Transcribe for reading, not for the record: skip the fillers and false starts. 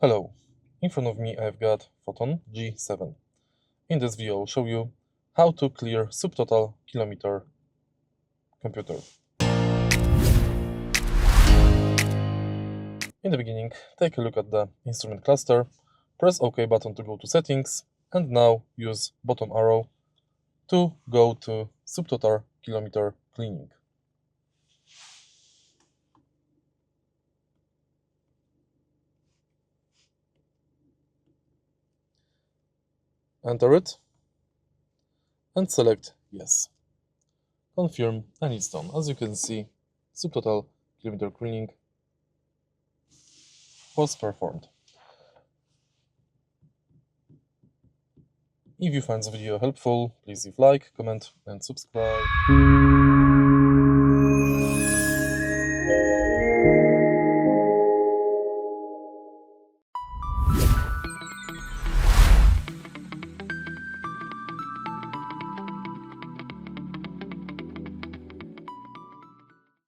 Hello, in front of me I've got FOTON G7. In this video I'll show you how to clear subtotal kilometer computer. In the beginning, take a look at the instrument cluster, press OK button to go to settings, and now use bottom arrow to go to subtotal kilometer cleaning. Enter it and select Yes. Confirm and it's done. As you can see, subtotal kilometer cleaning was performed. If you find the video helpful, please leave like, comment and subscribe.